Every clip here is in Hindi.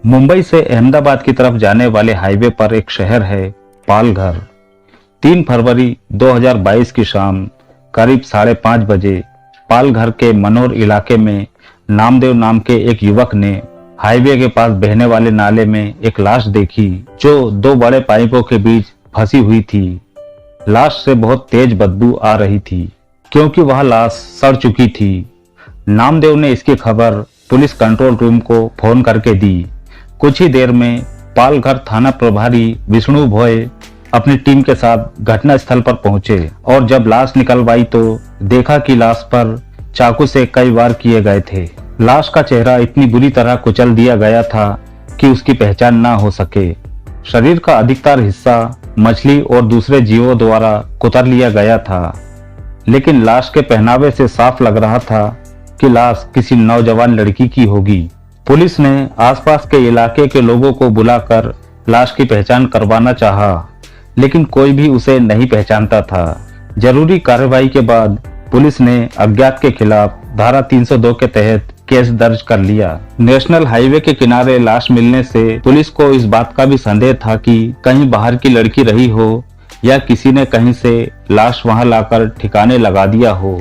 मुंबई से अहमदाबाद की तरफ जाने वाले हाईवे पर एक शहर है पालघर। 3 फरवरी 2022 की शाम करीब 5:30 बजे पालघर के मनोर इलाके में नामदेव नाम के एक युवक ने हाईवे के पास बहने वाले नाले में एक लाश देखी जो 2 बड़े पाइपों के बीच फंसी हुई थी। लाश से बहुत तेज बदबू आ रही थी क्योंकि वह लाश सड़ चुकी थी। नामदेव ने इसकी खबर पुलिस कंट्रोल रूम को फोन करके दी। कुछ ही देर में पालघर थाना प्रभारी विष्णु भोय अपनी टीम के साथ घटना स्थल पर पहुंचे और जब लाश निकलवाई तो देखा कि लाश पर चाकू से कई वार किए गए थे। लाश का चेहरा इतनी बुरी तरह कुचल दिया गया था कि उसकी पहचान ना हो सके। शरीर का अधिकतर हिस्सा मछली और दूसरे जीवों द्वारा कुतर लिया गया था, लेकिन लाश के पहनावे से साफ लग रहा था कि लाश किसी नौजवान लड़की की होगी। पुलिस ने आसपास के इलाके के लोगों को बुलाकर लाश की पहचान करवाना चाहा, लेकिन कोई भी उसे नहीं पहचानता था। जरूरी कार्रवाई के बाद पुलिस ने अज्ञात के खिलाफ धारा 302 के तहत केस दर्ज कर लिया। नेशनल हाईवे के किनारे लाश मिलने से पुलिस को इस बात का भी संदेह था कि कहीं बाहर की लड़की रही हो या किसी ने कहीं से लाश वहां लाकर ठिकाने लगा दिया हो।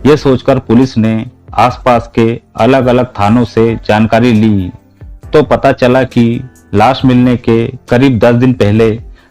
यह सोचकर पुलिस ने आसपास के अलग अलग थानों से जानकारी ली तो पता चला कि लाश मिलने के करीब 10 दिन पहले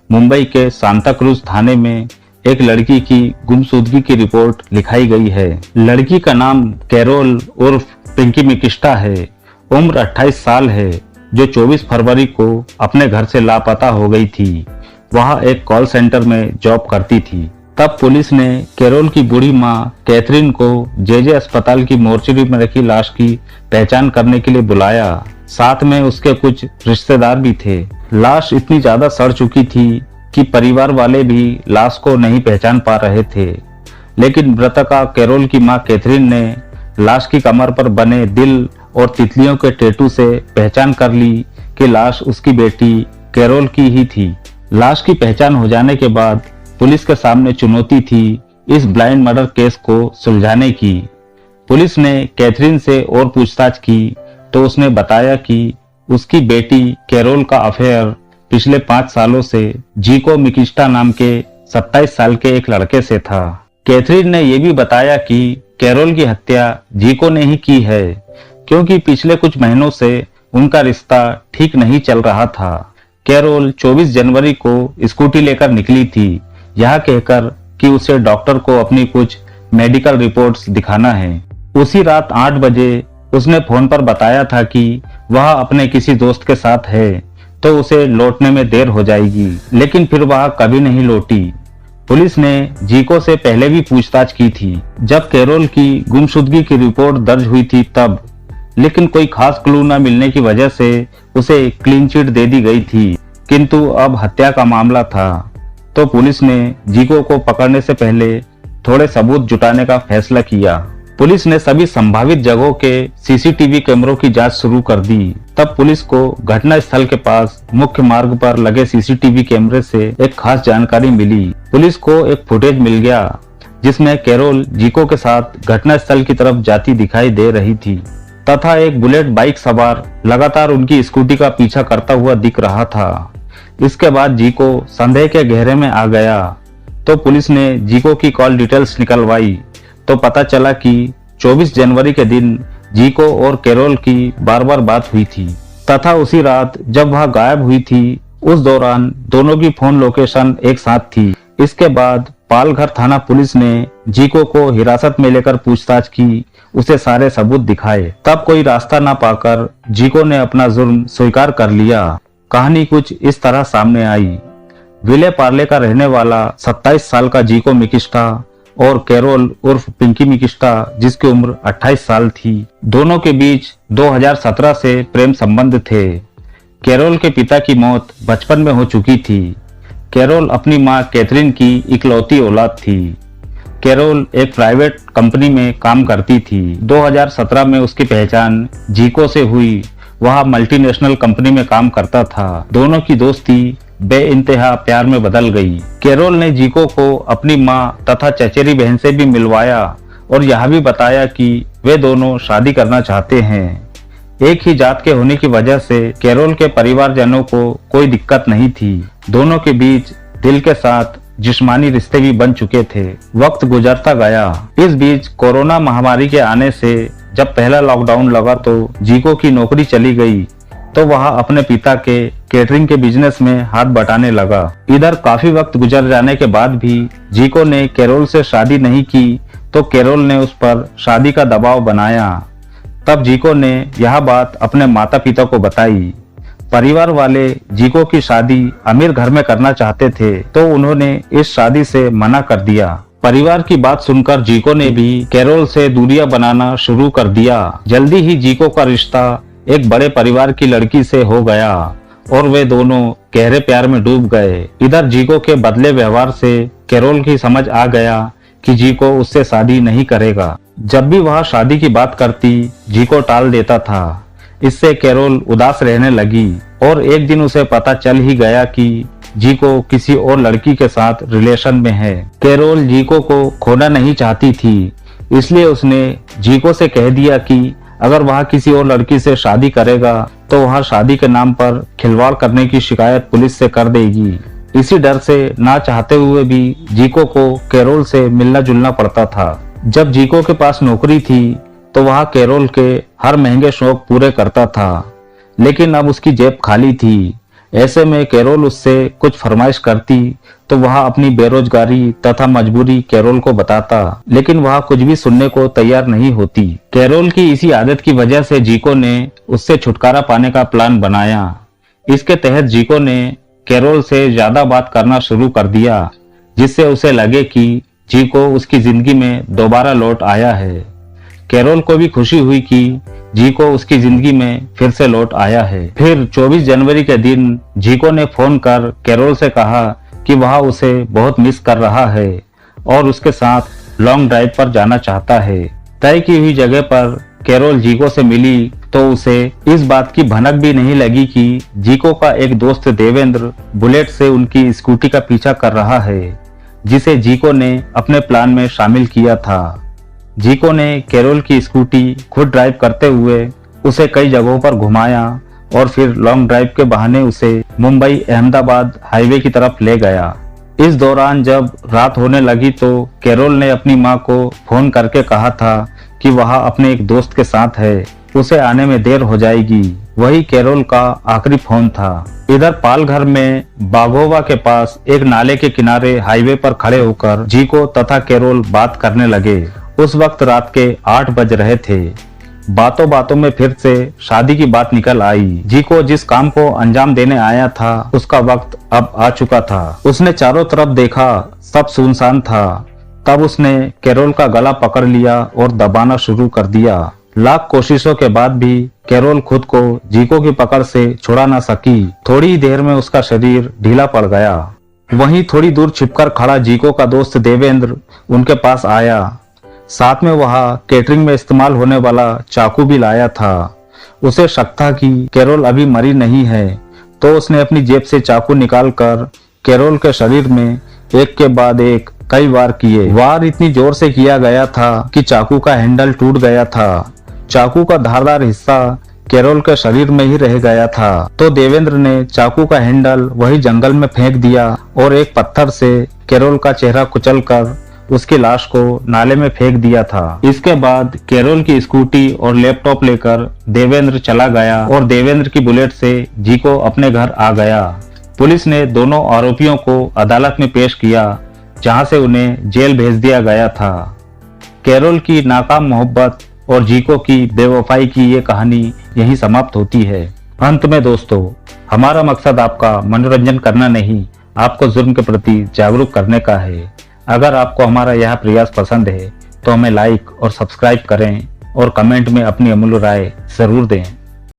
मुंबई के सांता क्रूज थाने में एक लड़की की गुमशुदगी की रिपोर्ट लिखाई गई है। लड़की का नाम कैरोल उर्फ पिंकी मिकिस्टा है। उम्र 28 साल है, जो 24 फरवरी को अपने घर से लापता हो गई थी। वह एक कॉल सेंटर में जॉब करती थी। तब पुलिस ने कैरोल की बूढ़ी मां कैथरीन को जेजे अस्पताल की मोर्चरी में रखी लाश की पहचान करने के लिए बुलाया। साथ में उसके कुछ रिश्तेदार भी थे। लाश इतनी ज्यादा सड़ चुकी थी कि परिवार वाले भी लाश को नहीं पहचान पा रहे थे, लेकिन मृतका कैरोल की मां कैथरीन ने लाश की कमर पर बने दिल और तितलियों के टैटू से पहचान कर ली कि लाश उसकी बेटी कैरोल की ही थी। लाश की पहचान हो जाने के बाद पुलिस के सामने चुनौती थी इस ब्लाइंड मर्डर केस को सुलझाने की। पुलिस ने कैथरीन से और पूछताछ की तो उसने बताया कि उसकी बेटी कैरोल का अफेयर पिछले 5 सालों से जीको मिकिस्टा नाम के 27 साल के एक लड़के से था। कैथरीन ने यह भी बताया कि कैरोल की हत्या जीको ने ही की है क्योंकि पिछले कुछ महीनों से उनका रिश्ता ठीक नहीं चल रहा था। कैरोल 24 जनवरी को स्कूटी लेकर निकली थी, यह कहकर कि उसे डॉक्टर को अपनी कुछ मेडिकल रिपोर्ट्स दिखाना है। उसी रात 8 बजे उसने फोन पर बताया था कि वह अपने किसी दोस्त के साथ है तो उसे लौटने में देर हो जाएगी, लेकिन फिर वह कभी नहीं लौटी। पुलिस ने जीको से पहले भी पूछताछ की थी जब कैरोल की गुमशुदगी की रिपोर्ट दर्ज हुई थी तब, लेकिन कोई खास क्लू न मिलने की वजह से उसे क्लीन चिट दे दी गई थी। किंतु अब हत्या का मामला था तो पुलिस ने जीको को पकड़ने से पहले थोड़े सबूत जुटाने का फैसला किया। पुलिस ने सभी संभावित जगहों के सीसीटीवी कैमरों की जांच शुरू कर दी। तब पुलिस को घटना स्थल के पास मुख्य मार्ग पर लगे सीसीटीवी कैमरे से एक खास जानकारी मिली। पुलिस को एक फुटेज मिल गया जिसमें कैरोल जीको के साथ घटना स्थल की तरफ जाती दिखाई दे रही थी तथा एक बुलेट बाइक सवार लगातार उनकी स्कूटी का पीछा करता हुआ दिख रहा था। इसके बाद जीको संदेह के घेरे में आ गया तो पुलिस ने जीको की कॉल डिटेल्स निकलवाई तो पता चला कि 24 जनवरी के दिन जीको और कैरोल की बार-बार बात हुई थी तथा उसी रात जब वह गायब हुई थी उस दौरान दोनों की फोन लोकेशन एक साथ थी। इसके बाद पालघर थाना पुलिस ने जीको को हिरासत में लेकर पूछताछ की, उसे सारे सबूत दिखाए। तब कोई रास्ता न पाकर जीको ने अपना जुर्म स्वीकार कर लिया। कहानी कुछ इस तरह सामने आई। विले पार्ले का रहने वाला 27 साल का जीको मिकिस्टा और कैरोल उर्फ पिंकी मिकिस्टा जिसकी उम्र 28 साल थी, दोनों के बीच 2017 से प्रेम संबंध थे। कैरोल के पिता की मौत बचपन में हो चुकी थी। कैरोल अपनी मां कैथरीन की इकलौती औलाद थी। कैरोल एक प्राइवेट कंपनी में काम करती थी। 2017 में उसकी पहचान जीको से हुई। वह मल्टीनेशनल कंपनी में काम करता था। दोनों की दोस्ती बेइंतहा प्यार में बदल गई। कैरोल ने जीको को अपनी मां तथा चचेरी बहन से भी मिलवाया और यह भी बताया कि वे दोनों शादी करना चाहते हैं। एक ही जात के होने की वजह से कैरोल के परिवारजनों को कोई दिक्कत नहीं थी। दोनों के बीच दिल के साथ जिस्मानी रिश्ते भी बन चुके थे। वक्त गुजरता गया। इस बीच कोरोना महामारी के आने से जब पहला लॉकडाउन लगा तो जीको की नौकरी चली गई, तो वह अपने पिता के केटरिंग के बिजनेस में हाथ बटाने लगा। इधर काफी वक्त गुजर जाने के बाद भी जीको ने कैरोल से शादी नहीं की, तो कैरोल ने उस पर शादी का दबाव बनाया। तब जीको ने यह बात अपने माता पिता को बताई। परिवार वाले जीको की शादी अमीर घर में करना चाहते थे, तो उन्होंने इस शादी से मना कर दिया। परिवार की बात सुनकर जीको ने भी कैरोल से दूरियां बनाना शुरू कर दिया। जल्दी ही जीको का रिश्ता एक बड़े परिवार की लड़की से हो गया और वे दोनों गहरे प्यार में डूब गए। इधर जीको के बदले व्यवहार से कैरोल की समझ आ गया कि जीको उससे शादी नहीं करेगा। जब भी वह शादी की बात करती, जीको टाल देता था। इससे कैरोल उदास रहने लगी और एक दिन उसे पता चल ही गया कि जीको किसी और लड़की के साथ रिलेशन में है। कैरोल जीको को खोना नहीं चाहती थी, इसलिए उसने जीको से कह दिया कि अगर वह किसी और लड़की से शादी करेगा तो वह शादी के नाम पर खिलवाड़ करने की शिकायत पुलिस से कर देगी। इसी डर से ना चाहते हुए भी जीको को कैरोल से मिलना जुलना पड़ता था। जब जीको के पास नौकरी थी तो वह कैरोल के हर महंगे शौक पूरे करता था, लेकिन अब उसकी जेब खाली थी। ऐसे में कैरोल उससे कुछ फरमाइश करती तो वह अपनी बेरोजगारी तथा मजबूरी कैरोल को बताता, लेकिन वह कुछ भी सुनने को तैयार नहीं होती। कैरोल की इसी आदत की वजह से जीको ने उससे छुटकारा पाने का प्लान बनाया। इसके तहत जीको ने कैरोल से ज्यादा बात करना शुरू कर दिया, जिससे उसे लगे कि जीको उसकी जिंदगी में दोबारा लौट आया है। कैरोल को भी खुशी हुई कि जीको उसकी जिंदगी में फिर से लौट आया है। फिर 24 जनवरी के दिन जीको ने फोन कर कैरोल से कहा कि वह उसे बहुत मिस कर रहा है और उसके साथ लॉन्ग ड्राइव पर जाना चाहता है। तय की हुई जगह पर कैरोल जीको से मिली तो उसे इस बात की भनक भी नहीं लगी कि जीको का एक दोस्त देवेंद्र बुलेट से उनकी स्कूटी का पीछा कर रहा है, जिसे जीको ने अपने प्लान में शामिल किया था। जीको ने कैरोल की स्कूटी खुद ड्राइव करते हुए उसे कई जगहों पर घुमाया और फिर लॉन्ग ड्राइव के बहाने उसे मुंबई अहमदाबाद हाईवे की तरफ ले गया। इस दौरान जब रात होने लगी तो कैरोल ने अपनी मां को फोन करके कहा था कि वह अपने एक दोस्त के साथ है, उसे आने में देर हो जाएगी। वही कैरोल का आखिरी फोन था। इधर पालघर में बाघोवा के पास एक नाले के किनारे हाईवे पर खड़े होकर जीको तथा कैरोल बात करने लगे। उस वक्त रात के 8 बज रहे थे। बातों बातों में फिर से शादी की बात निकल आई। जीको जिस काम को अंजाम देने आया था उसका वक्त अब आ चुका था। उसने चारों तरफ देखा, सब सुनसान था। तब उसने कैरोल का गला पकड़ लिया और दबाना शुरू कर दिया। लाख कोशिशों के बाद भी कैरोल खुद को जीको की पकड़ से छुड़ा ना सकी। थोड़ी ही देर में उसका शरीर ढीला पड़ गया। वहीं थोड़ी दूर छिपकर खड़ा जीको का दोस्त देवेंद्र उनके पास आया। साथ में वह केटरिंग में इस्तेमाल होने वाला चाकू भी लाया था। उसे शक था कि कैरोल अभी मरी नहीं है, तो उसने अपनी जेब से चाकू निकालकर कैरोल के शरीर में एक के बाद एक कई वार किए। वार इतनी जोर से किया गया था कि चाकू का हैंडल टूट गया था। चाकू का धारदार हिस्सा कैरोल के शरीर में ही रह गया था, तो देवेंद्र ने चाकू का हैंडल वही जंगल में फेंक दिया और एक पत्थर से कैरोल का चेहरा कुचलकर उसकी लाश को नाले में फेंक दिया था। इसके बाद कैरोल की स्कूटी और लैपटॉप लेकर देवेंद्र चला गया और देवेंद्र की बुलेट से जीको अपने घर आ गया। पुलिस ने दोनों आरोपियों को अदालत में पेश किया, जहां से उन्हें जेल भेज दिया गया था। कैरोल की नाकाम मोहब्बत और जीको की बेवफाई की ये कहानी यहीं समाप्त होती है। अंत में दोस्तों, हमारा मकसद आपका मनोरंजन करना नहीं, आपको जुर्म के प्रति जागरूक करने का है। अगर आपको हमारा यह प्रयास पसंद है तो हमें लाइक और सब्सक्राइब करें और कमेंट में अपनी अमूल्य राय जरूर दें।